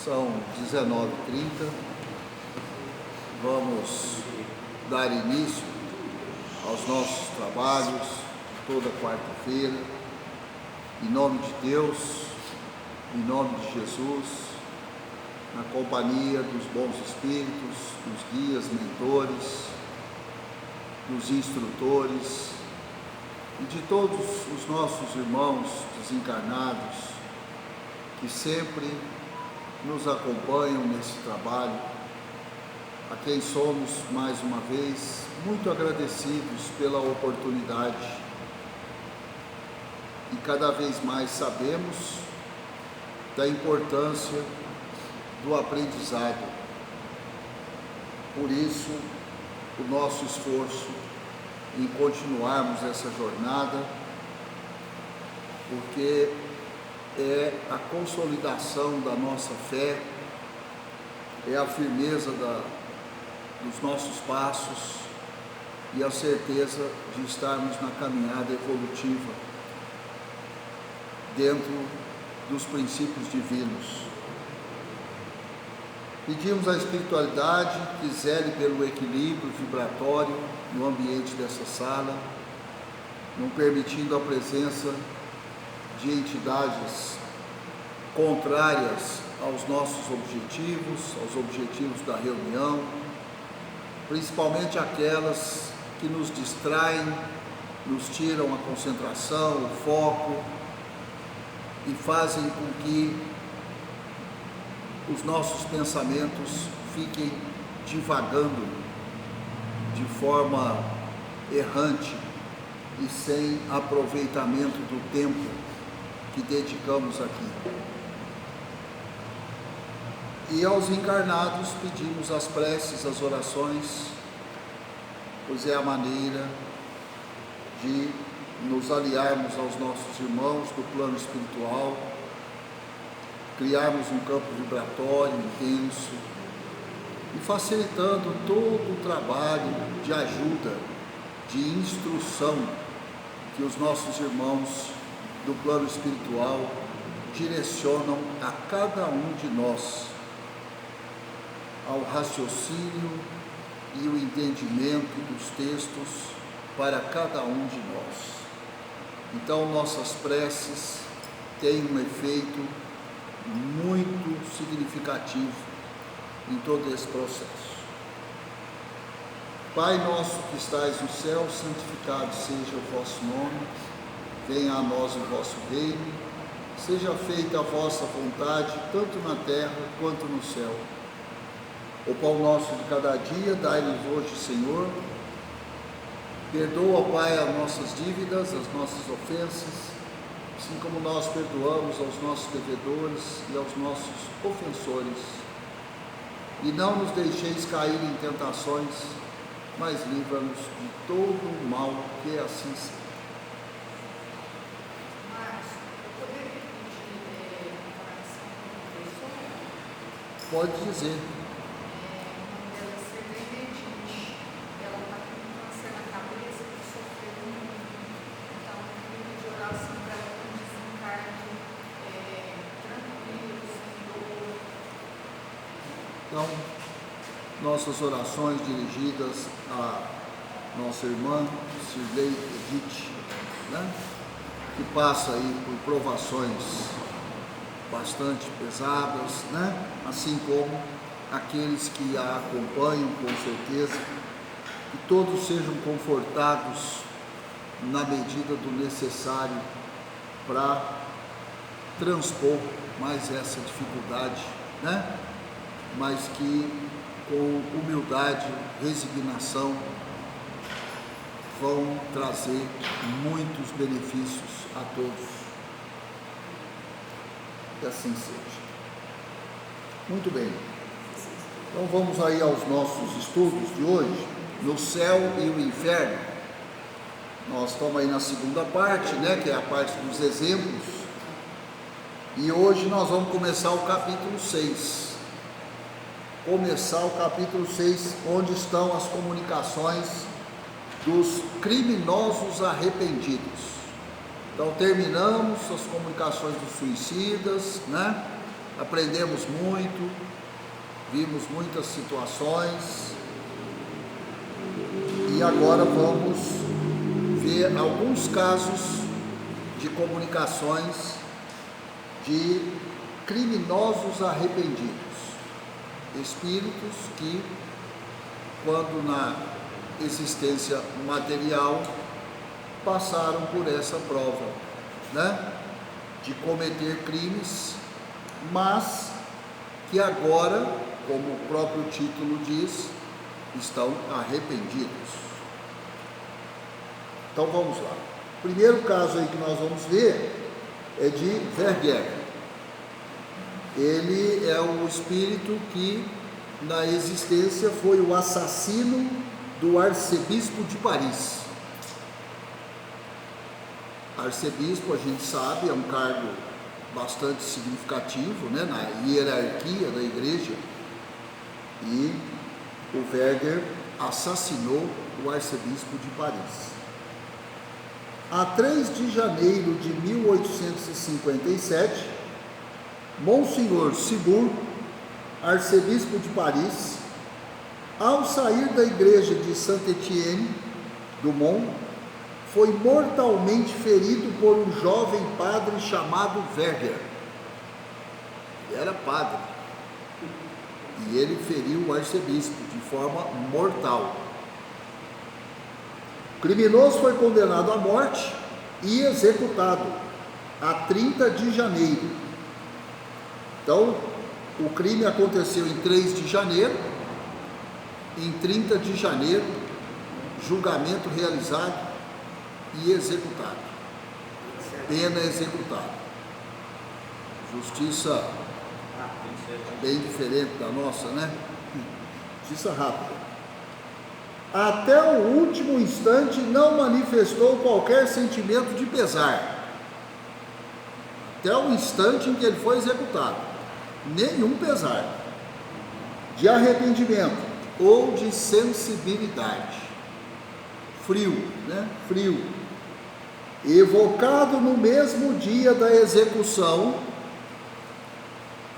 São 19h30, vamos dar início aos nossos trabalhos toda quarta-feira, em nome de Deus, em nome de Jesus, na companhia dos bons espíritos, dos guias, mentores, dos instrutores e de todos os nossos irmãos desencarnados que sempre nos acompanham nesse trabalho, a quem somos, mais uma vez, muito agradecidos pela oportunidade e cada vez mais sabemos da importância do aprendizado. Por isso, o nosso esforço em continuarmos essa jornada, porque é a consolidação da nossa fé, é a firmeza dos nossos passos e a certeza de estarmos na caminhada evolutiva dentro dos princípios divinos. Pedimos à espiritualidade que zele pelo equilíbrio vibratório no ambiente dessa sala, não permitindo a presença de entidades contrárias aos nossos objetivos, aos objetivos da reunião, principalmente aquelas que nos distraem, nos tiram a concentração, o foco e fazem com que os nossos pensamentos fiquem divagando de forma errante e sem aproveitamento do tempo que dedicamos aqui. E aos encarnados pedimos as preces, as orações, pois é a maneira de nos aliarmos aos nossos irmãos do plano espiritual, criarmos um campo vibratório intenso e facilitando todo o trabalho de ajuda, de instrução que os nossos irmãos do plano espiritual direcionam a cada um de nós, ao raciocínio e o entendimento dos textos para cada um de nós. Então, nossas preces têm um efeito muito significativo em todo esse processo. Pai nosso que estais no céu, santificado seja o vosso nome, venha a nós o vosso reino, seja feita a vossa vontade, tanto na terra quanto no céu. O pão nosso de cada dia, dai-nos hoje, Senhor. Perdoa, Pai, as nossas dívidas, as nossas ofensas, assim como nós perdoamos aos nossos devedores e aos nossos ofensores. E não nos deixeis cair em tentações, mas livra-nos de todo o mal, que assim seja. Pode dizer. Então, nossas orações dirigidas à nossa irmã Cirlei Edith, que passa aí por provações bastante pesadas, assim como aqueles que a acompanham, com certeza, que todos sejam confortados na medida do necessário para transpor mais essa dificuldade, mas que com humildade, resignação, vão trazer muitos benefícios a todos. Que assim seja. Muito bem. Então vamos aí aos nossos estudos de hoje, no céu e o inferno. Nós estamos aí na segunda parte, que é a parte dos exemplos. E hoje nós vamos começar o capítulo 6. Começar o capítulo 6, onde estão as comunicações dos criminosos arrependidos. Então terminamos as comunicações dos suicidas, aprendemos muito, vimos muitas situações e agora vamos ver alguns casos de comunicações de criminosos arrependidos, espíritos que, quando na existência material, passaram por essa prova, né, de cometer crimes, mas que agora, como o próprio título diz, estão arrependidos. Então vamos lá. O primeiro caso aí que nós vamos ver é de Verger. Ele é o espírito que na existência foi o assassino do arcebispo de Paris. Arcebispo, a gente sabe, é um cargo bastante significativo, né, na hierarquia da igreja, e o Verger assassinou o arcebispo de Paris. A 3 de janeiro de 1857, Monsenhor Cibour, arcebispo de Paris, ao sair da igreja de Saint-Étienne du Mont, foi mortalmente ferido por um jovem padre chamado Verger. Ele era padre e ele feriu o arcebispo de forma mortal. O criminoso foi condenado à morte e executado a 30 de janeiro. Então, o crime aconteceu em 3 de janeiro, em 30 de janeiro, julgamento realizado e executado. Pena executada. Justiça bem diferente da nossa, né? Justiça rápida. Até o último instante não manifestou qualquer sentimento de pesar. Até o instante em que ele foi executado, nenhum pesar, de arrependimento ou de sensibilidade. Frio, né? Frio. Evocado no mesmo dia da execução.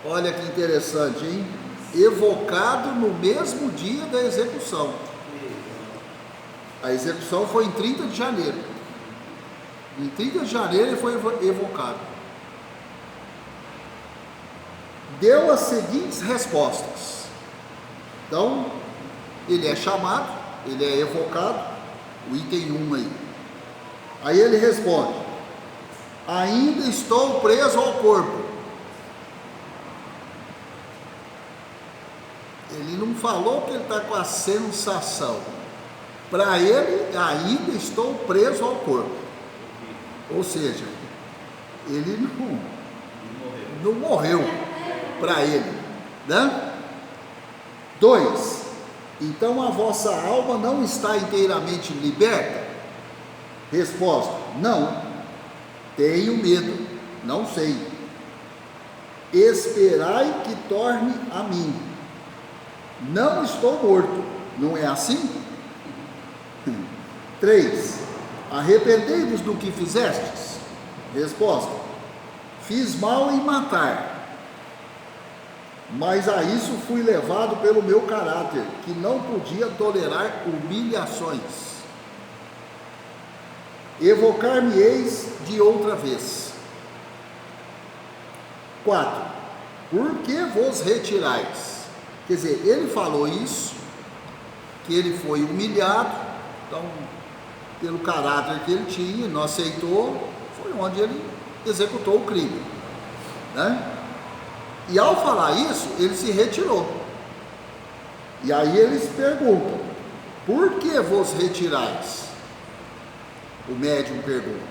Olha que interessante, hein? Evocado no mesmo dia da execução. A execução foi em 30 de janeiro. Em 30 de janeiro ele foi evocado. Deu as seguintes respostas. Então, ele é chamado, ele é evocado, o item 1 aí. Aí ele responde: ainda estou preso ao corpo. Ele não falou que ele está com a sensação. Para ele, ainda estou preso ao corpo. Ou seja, ele não morreu para ele, né? 2. Então a vossa alma não está inteiramente liberta? Resposta: não. Tenho medo, não sei. Esperai que torne a mim. Não estou morto, não é assim? 3. Arrependei-vos do que fizestes? Resposta: fiz mal em matar, mas a isso fui levado pelo meu caráter, que não podia tolerar humilhações. Evocar-me-eis de outra vez. 4. Por que vos retirais? Quer dizer, ele falou isso, que ele foi humilhado, então, pelo caráter que ele tinha, não aceitou, foi onde ele executou o crime, né? E ao falar isso, ele se retirou. E aí eles perguntam: por que vos retirais? O médium pergunta.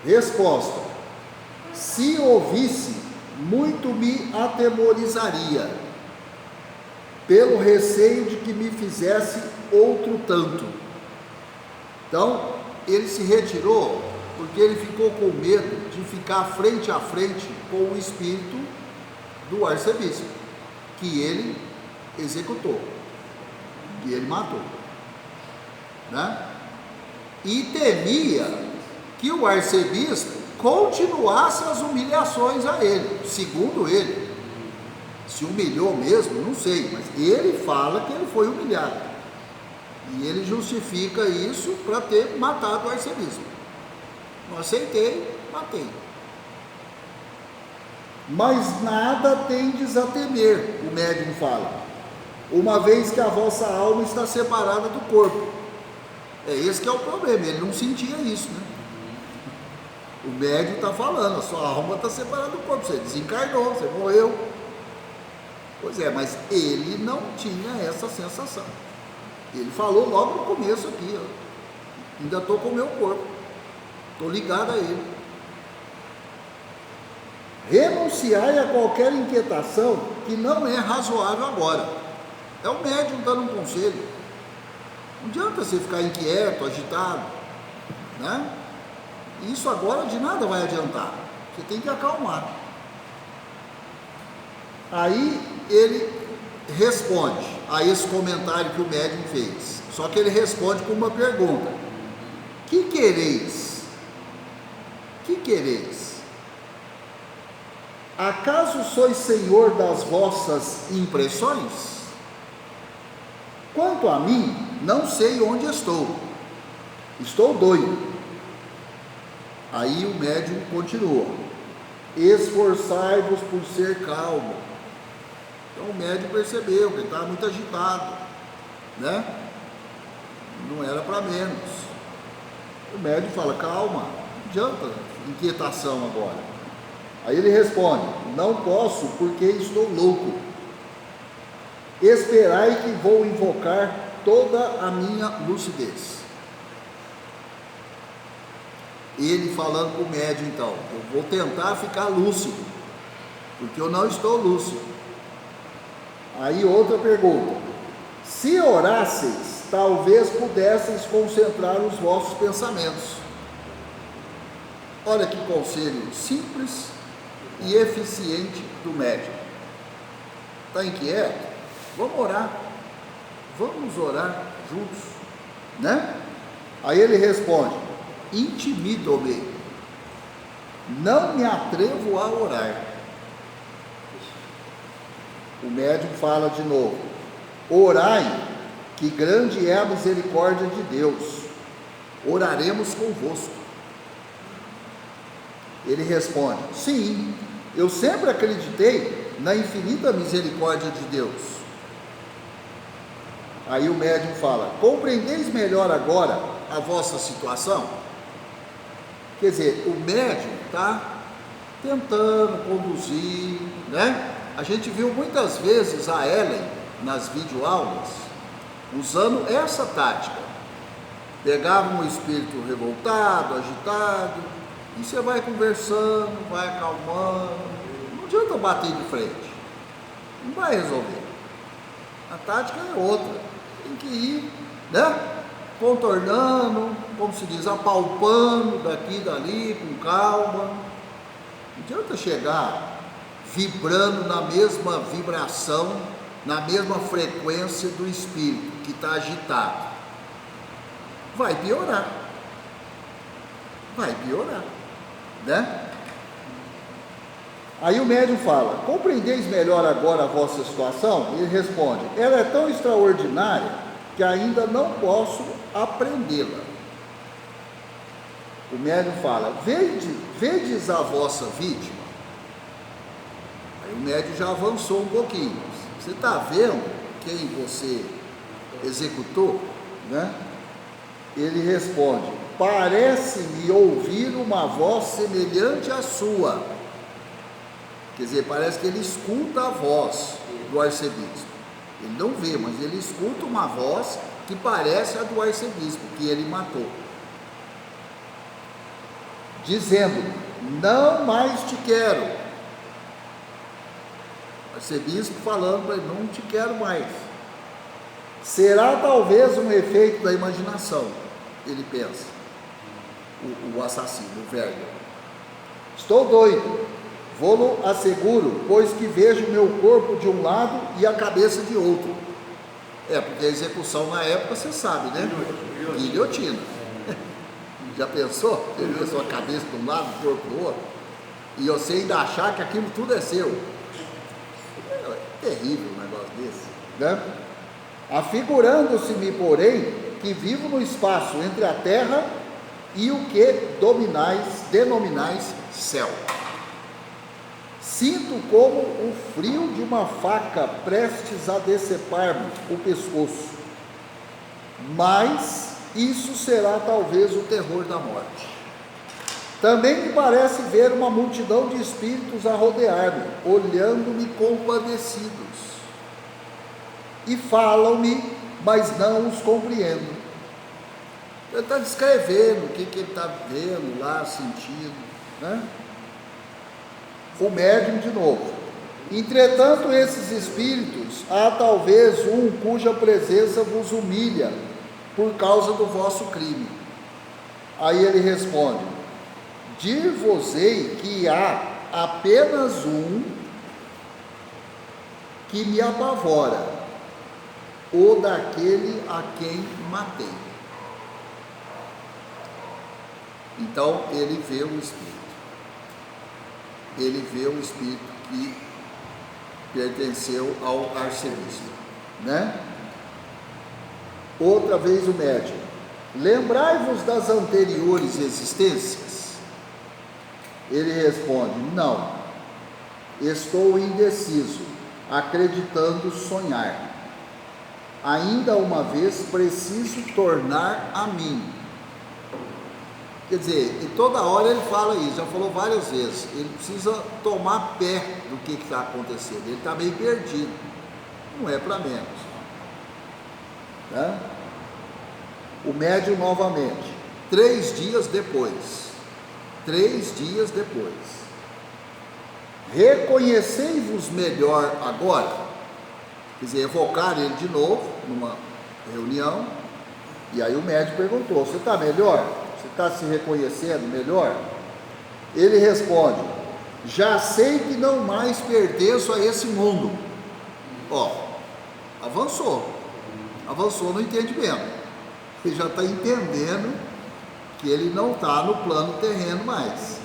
Resposta: se ouvisse, muito me atemorizaria, pelo receio de que me fizesse outro tanto. Então, ele se retirou porque ele ficou com medo de ficar frente a frente com o espírito do arcebispo, que ele executou, que ele matou, né? E temia que o arcebispo continuasse as humilhações a ele, segundo ele. Se humilhou mesmo, não sei, mas ele fala que ele foi humilhado. E ele justifica isso para ter matado o arcebispo. Não aceitei, matei. Mas nada tendes a temer, o médium fala, uma vez que a vossa alma está separada do corpo. É esse que é o problema, ele não sentia isso, né? O médium está falando, a sua alma está separada do corpo, você desencarnou, você morreu. Pois é, mas ele não tinha essa sensação. Ele falou logo no começo aqui, ó, ainda estou com o meu corpo, estou ligado a ele. Renunciai a qualquer inquietação que não é razoável agora. É o médium dando um conselho. Não adianta você ficar inquieto, agitado, né? Isso agora de nada vai adiantar. Você tem que acalmar. Aí ele responde a esse comentário que o médium fez. Só que ele responde com uma pergunta: que quereis? Que quereis? Acaso sois senhor das vossas impressões? Quanto a mim, não sei onde estou doido. Aí o médium continua: esforçai-vos por ser calmo. Então o médium percebeu que ele estava muito agitado, né? Não era para menos. O médium fala: calma, não adianta inquietação agora. Aí ele responde: não posso porque estou louco. Esperai que vou invocar toda a minha lucidez. Ele falando para o médium, então: eu vou tentar ficar lúcido, porque eu não estou lúcido. Aí outra pergunta: se orasseis, talvez pudesseis concentrar os vossos pensamentos. Olha que conselho simples e eficiente do médium. Está inquieto? Vamos orar juntos, né? Aí ele responde: intimido-me, não me atrevo a orar. O médium fala de novo: orai, que grande é a misericórdia de Deus, oraremos convosco. Ele responde: sim, eu sempre acreditei na infinita misericórdia de Deus. Aí o médium fala: compreendeis melhor agora a vossa situação? Quer dizer, o médium está tentando conduzir, né? A gente viu muitas vezes a Ellen nas videoaulas usando essa tática. Pegava um espírito revoltado, agitado, e você vai conversando, vai acalmando. Não adianta bater de frente, não vai resolver. A tática é outra, tem que ir, né? Contornando, como se diz, apalpando daqui e dali, com calma. Não adianta chegar vibrando na mesma vibração, na mesma frequência do espírito que está agitado. Vai piorar, né? Aí o médium fala: compreendeis melhor agora a vossa situação? Ele responde: ela é tão extraordinária que ainda não posso aprendê-la. O médium fala: vedes a vossa vítima? Aí o médium já avançou um pouquinho. Você está vendo quem você executou, né? Ele responde: parece-me ouvir uma voz semelhante à sua. Quer dizer, parece que ele escuta a voz do arcebispo. Ele não vê, mas ele escuta uma voz que parece a do arcebispo, que ele matou, dizendo: não mais te quero. O arcebispo falando para ele: não te quero mais. Será talvez um efeito da imaginação, ele pensa, o assassino, o velho. Estou doido, vou-lo asseguro, pois que vejo meu corpo de um lado e a cabeça de outro. Porque a execução na época, você sabe, né? Guilhotina. Já pensou? Você vê a sua cabeça de um lado, o corpo do outro, e você ainda achar que aquilo tudo é seu. É terrível um negócio desse, né? Afigurando-se-me, porém, que vivo no espaço entre a terra e o que denominais céu. Sinto como o frio de uma faca prestes a decepar-me o pescoço, mas isso será talvez o terror da morte. Também me parece ver uma multidão de espíritos a rodear-me, olhando-me compadecidos, e falam-me, mas não os compreendo. Ele está descrevendo o que ele está vendo lá, sentindo, né? O médium de novo. Entretanto, esses espíritos, há talvez um cuja presença vos humilha por causa do vosso crime. Aí ele responde: dir-vos-ei que há apenas um que me apavora, o daquele a quem matei. Então ele vê o espírito. Ele vê o espírito que pertenceu ao arcebispado, né? Outra vez o médium: lembrai-vos das anteriores existências? Ele responde: não, estou indeciso, acreditando sonhar. Ainda uma vez preciso tornar a mim. Quer dizer, e toda hora ele fala isso, já falou várias vezes, ele precisa tomar pé do que está acontecendo, ele está meio perdido, não é para menos, né? O médium novamente, 3 dias depois, reconhecei-vos melhor agora, quer dizer, evocar ele de novo, numa reunião, e aí o médium perguntou: você está melhor? Você está se reconhecendo melhor? Ele responde: já sei que não mais pertenço a esse mundo. Ó, avançou no entendimento. Ele já está entendendo que ele não está no plano terreno mais.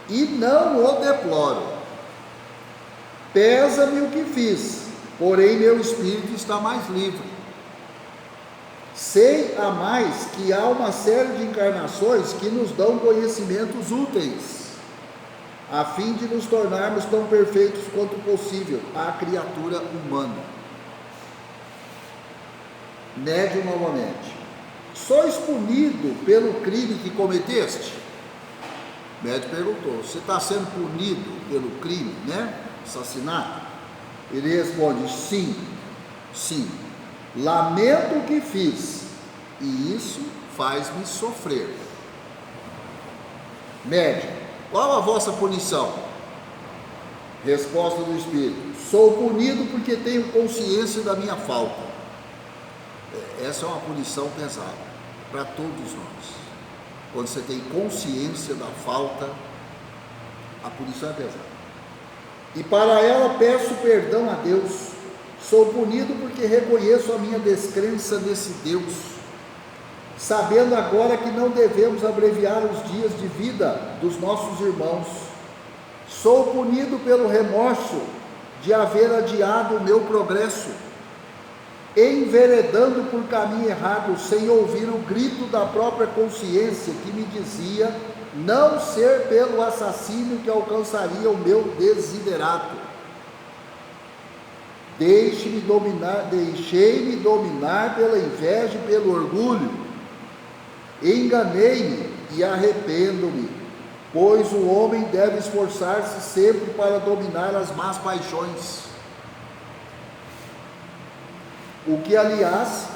E não o deploro. Pesa-me o que fiz, porém meu espírito está mais livre. Sei a mais que há uma série de encarnações que nos dão conhecimentos úteis, a fim de nos tornarmos tão perfeitos quanto possível a criatura humana. Médium novamente: sois punido pelo crime que cometeste? Médium perguntou: você está sendo punido pelo crime, né? Assassinato? Ele responde: sim. Lamento o que fiz, e isso faz-me sofrer. Médium: qual a vossa punição? Resposta do espírito: sou punido porque tenho consciência da minha falta. Essa é uma punição pesada para todos nós. Quando você tem consciência da falta, a punição é pesada. E para ela peço perdão a Deus. Sou punido porque reconheço a minha descrença nesse Deus, sabendo agora que não devemos abreviar os dias de vida dos nossos irmãos. Sou punido pelo remorso de haver adiado o meu progresso, enveredando por caminho errado, sem ouvir o grito da própria consciência que me dizia não ser pelo assassínio que alcançaria o meu desiderato. Deixei-me dominar pela inveja e pelo orgulho. Enganei-me e arrependo-me, pois o homem deve esforçar-se sempre para dominar as más paixões. O que, aliás,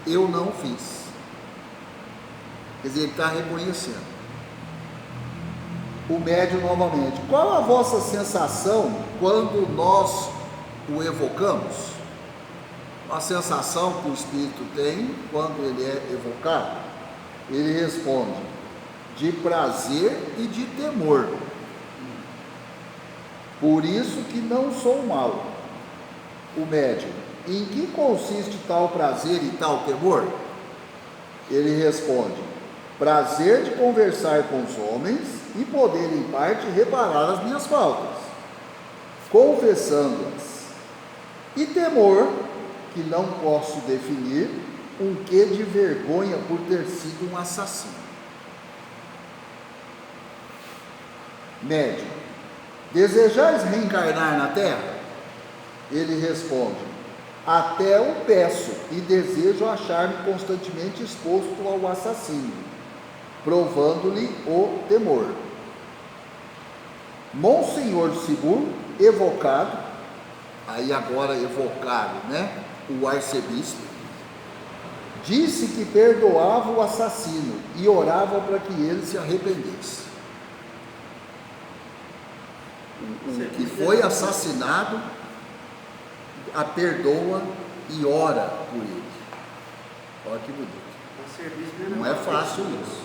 eu não fiz. Quer dizer, ele está reconhecendo. O médium novamente: qual a vossa sensação quando nós o evocamos? A sensação que o espírito tem quando ele é evocado? Ele responde: de prazer e de temor. Por isso que não sou mau. O médium: em que consiste tal prazer e tal temor? Ele responde: prazer de conversar com os homens e poder em parte reparar as minhas faltas, confessando-as, e temor, que não posso definir, um quê de vergonha por ter sido um assassino. Médico: desejais reencarnar na terra? Ele responde: até o peço, e desejo achar-me constantemente exposto ao assassino, provando-lhe o temor. Monsenhor Cibur, evocado, aí agora evocado, o arcebispo, disse que perdoava o assassino e orava para que ele se arrependesse. O que foi assassinado a perdoa e ora por ele. Olha que bonito. Não é fácil isso.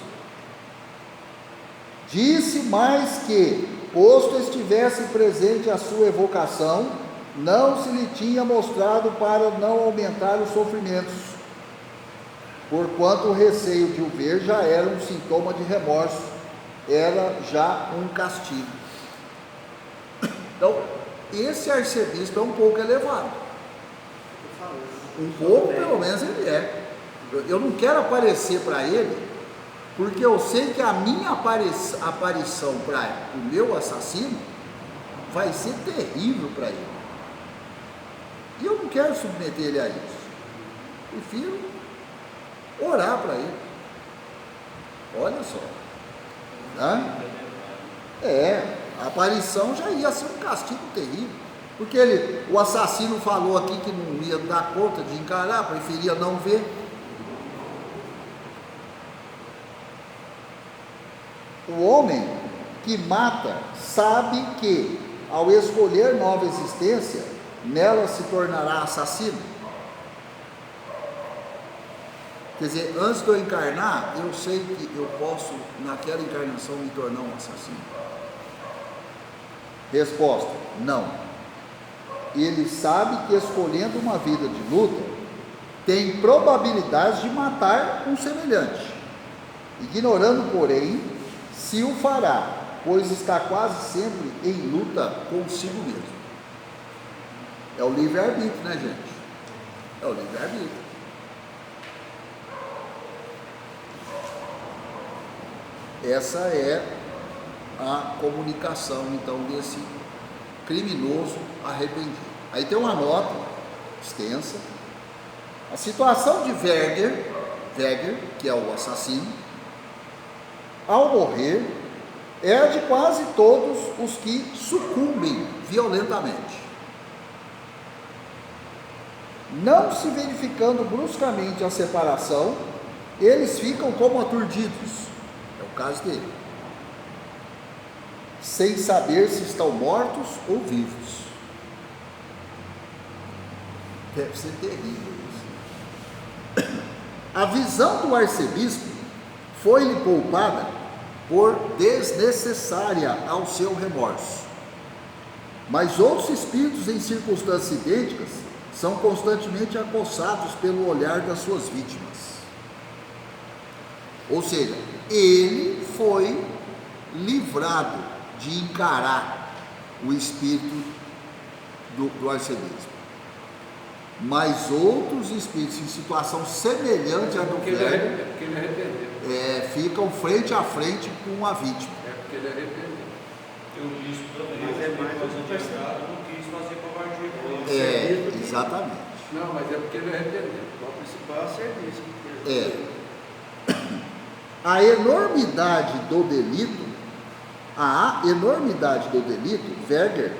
Disse mais que, posto estivesse presente a sua evocação, não se lhe tinha mostrado para não aumentar os sofrimentos, porquanto o receio de o ver já era um sintoma de remorso, era já um castigo. Então, esse arcebispo é um pouco elevado. Um pouco, pelo menos, ele é. Eu não quero aparecer para ele, porque eu sei que a minha aparição para o meu assassino vai ser terrível para ele. E eu não quero submeter ele a isso. Prefiro orar para ele. Olha só. A aparição já ia ser um castigo terrível. Porque o assassino falou aqui que não ia dar conta de encarar, preferia não ver. O homem que mata sabe que, ao escolher nova existência, nela se tornará assassino. Quer dizer, antes de eu encarnar, eu sei que eu posso, naquela encarnação, me tornar um assassino. Resposta: não. Ele sabe que, escolhendo uma vida de luta, tem probabilidade de matar um semelhante, ignorando, porém, se o fará, pois está quase sempre em luta consigo mesmo. É o livre-arbítrio, né, gente? É o livre-arbítrio. Essa é a comunicação, então, desse criminoso arrependido. Aí tem uma nota extensa. A situação de Weger, que é o assassino, ao morrer, é a de quase todos os que sucumbem violentamente. Não se verificando bruscamente a separação, eles ficam como aturdidos. É o caso dele. Sem saber se estão mortos ou vivos. Deve ser terrível isso. A visão do arcebispo foi-lhe poupada por desnecessária ao seu remorso. Mas outros espíritos em circunstâncias idênticas são constantemente acossados pelo olhar das suas vítimas. Ou seja, ele foi livrado de encarar o espírito do arcebispo. Mas outros espíritos em situação semelhante à do velho ficam frente a frente com a vítima. É porque ele arrependeu. Eu li isso também. Mas é mais do que não quis fazer covardia. Exatamente. Não, mas é porque ele arrependeu. O principal é serviço. A enormidade do delito, Weger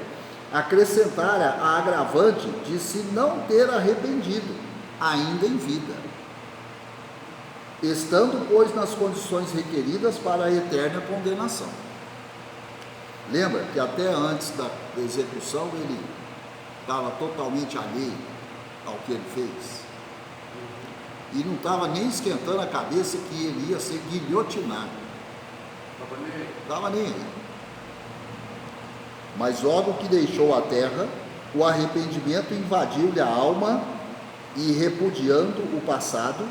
acrescentara a agravante de se não ter arrependido, ainda em vida, estando, pois, nas condições requeridas para a eterna condenação. Lembra que até antes da execução ele estava totalmente alheio ao que ele fez, e não estava nem esquentando a cabeça que ele ia ser guilhotinado. Estava nem aí. Mas logo que deixou a terra, o arrependimento invadiu-lhe a alma e, repudiando o passado,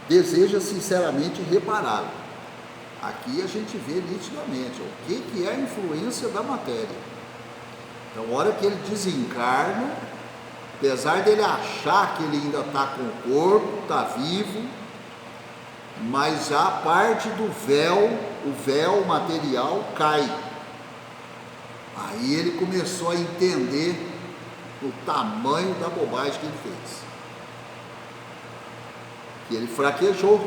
deseja sinceramente repará-lo. aqui a gente vê nitidamente o que é a influência da matéria. Então, a hora que ele desencarna, apesar dele achar que ele ainda está com o corpo, está vivo, mas já a parte do véu, o véu material cai. Aí ele começou a entender o tamanho da bobagem que ele fez. Que ele fraquejou,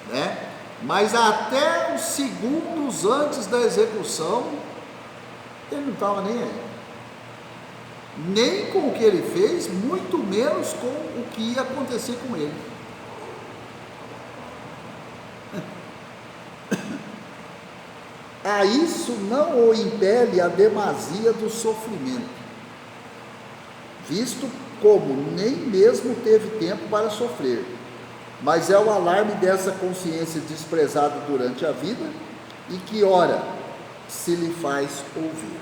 né? Mas até os segundos antes da execução, ele não estava nem aí. Nem com o que ele fez, muito menos com o que ia acontecer com ele. A isso não o impele a demasia do sofrimento, visto como nem mesmo teve tempo para sofrer, mas é o alarme dessa consciência desprezada durante a vida e que ora se lhe faz ouvir.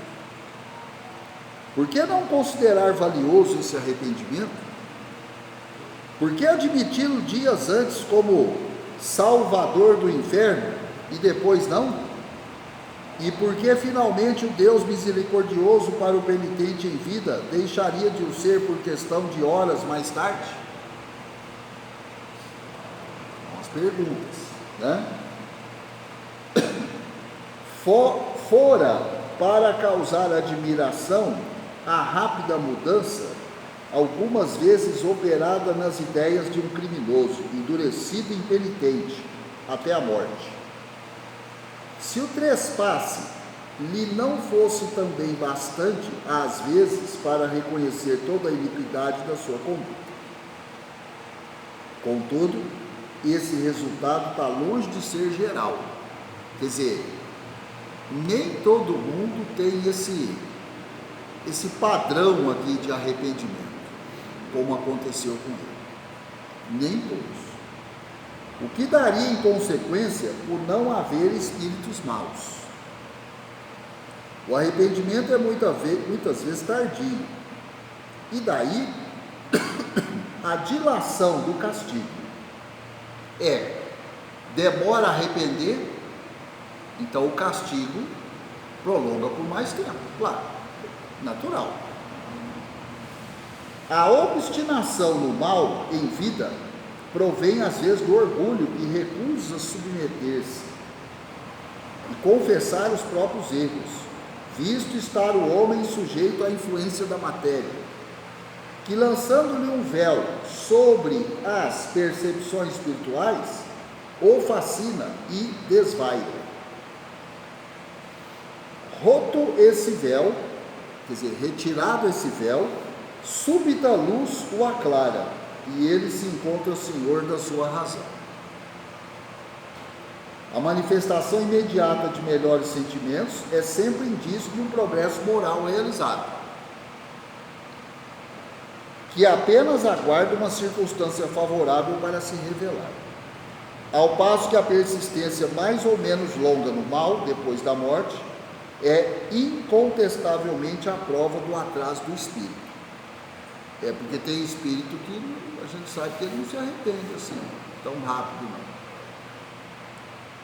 Por que não considerar valioso esse arrependimento? Por que admiti-lo dias antes como salvador do inferno e depois não? E por que finalmente o Deus misericordioso para o penitente em vida deixaria de o ser por questão de horas mais tarde? Umas perguntas, né? Fora para causar admiração a rápida mudança, algumas vezes operada nas ideias de um criminoso, endurecido e impenitente, até a morte. Se o trespasse lhe não fosse também bastante, às vezes, para reconhecer toda a iniquidade da sua conduta. Contudo, esse resultado está longe de ser geral. Quer dizer, nem todo mundo tem esse padrão aqui de arrependimento, como aconteceu com ele. Nem todos. O que daria em consequência por não haver espíritos maus. O arrependimento é muitas vezes tardio. E daí a dilação do castigo. Demora a arrepender, então o castigo prolonga por mais tempo, claro, natural. A obstinação no mal em vida provém às vezes do orgulho que recusa submeter-se e confessar os próprios erros, visto estar o homem sujeito à influência da matéria, que lançando-lhe um véu sobre as percepções espirituais, o fascina e desvaira. Roto esse véu, quer dizer, retirado esse véu, súbita luz o aclara, e ele se encontra senhor da sua razão. A manifestação imediata de melhores sentimentos é sempre indício de um progresso moral realizado, que apenas aguarda uma circunstância favorável para se revelar. Ao passo que a persistência mais ou menos longa no mal, depois da morte, é incontestavelmente a prova do atraso do espírito. Porque tem espírito que a gente sabe que ele não se arrepende assim, tão rápido não.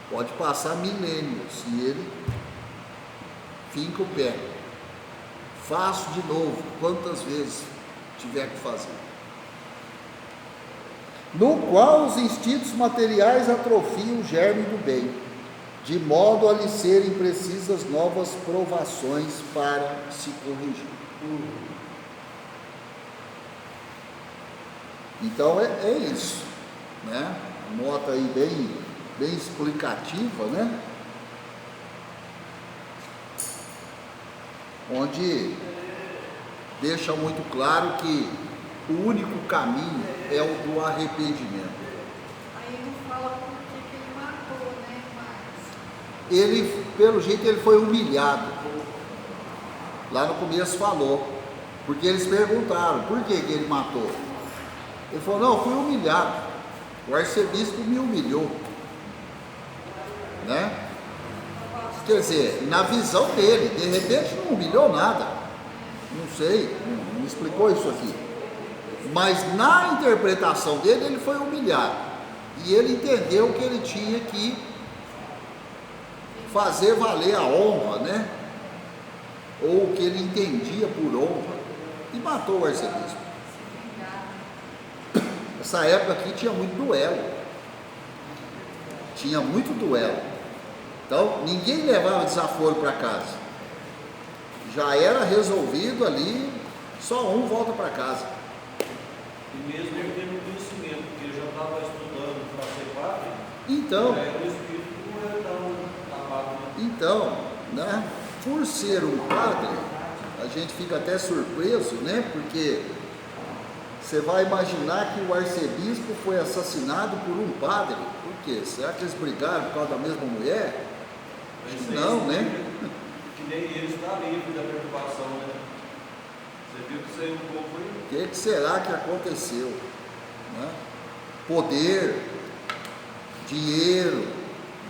Pode passar milênios e ele finca o pé. Faço de novo, quantas vezes tiver que fazer. No qual os instintos materiais atrofiam o germe do bem, de modo a lhe serem precisas novas provações para se corrigir. Então é isso, né? Nota aí bem explicativa, né? Onde deixa muito claro que o único caminho é o do arrependimento. Aí não fala por que ele matou, né? Mas... Ele, pelo jeito, ele foi humilhado. Lá no começo falou, porque eles perguntaram, por que ele matou? Ele falou, não, eu fui humilhado, o arcebispo me humilhou, né? Quer dizer, na visão dele, de repente não humilhou nada, não sei, não explicou isso aqui, mas na interpretação dele, ele foi humilhado, e ele entendeu que ele tinha que fazer valer a honra, né? Ou o que ele entendia por honra, e matou o arcebispo. Essa época aqui tinha muito duelo. Tinha muito duelo. Então, ninguém levava desaforo para casa. Já era resolvido ali, só um volta para casa. E mesmo ele tendo conhecimento, porque ele já estava estudando para ser padre, Então, o espírito não era tão amado. então, né? Por ser um padre, a gente fica até surpreso, né? Porque você vai imaginar que o arcebispo foi assassinado por um padre. Por quê? Será que eles brigaram por causa da mesma mulher? Acho que não, né? Que nem ele está livre da perturbação, né? Você viu que isso aí um pouco foi. O que será que aconteceu? Né? Poder, dinheiro,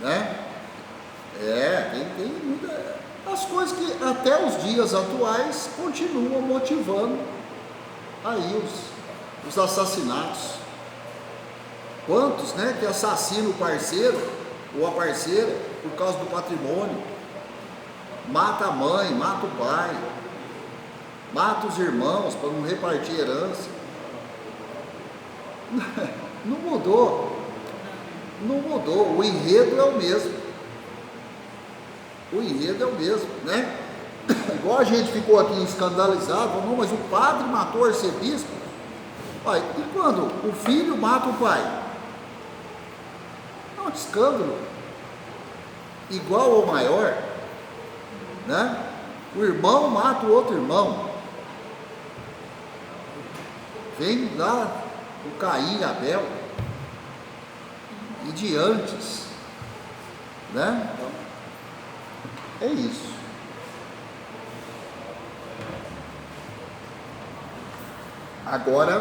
né? Tem muita. As coisas que até os dias atuais continuam motivando aí os assassinatos. Quantos, né, que assassinam o parceiro ou a parceira por causa do patrimônio? Mata a mãe, mata o pai, mata os irmãos para não repartir herança. Não mudou. Não mudou. O enredo é o mesmo. O enredo é o mesmo, né? Igual a gente ficou aqui escandalizado, falou, não, mas o padre matou o arcebispo. Pai, e quando o filho mata o pai? É um escândalo. Igual ou maior, né? O irmão mata o outro irmão. Vem lá o Caim e Abel. E de antes, né? É isso. Agora,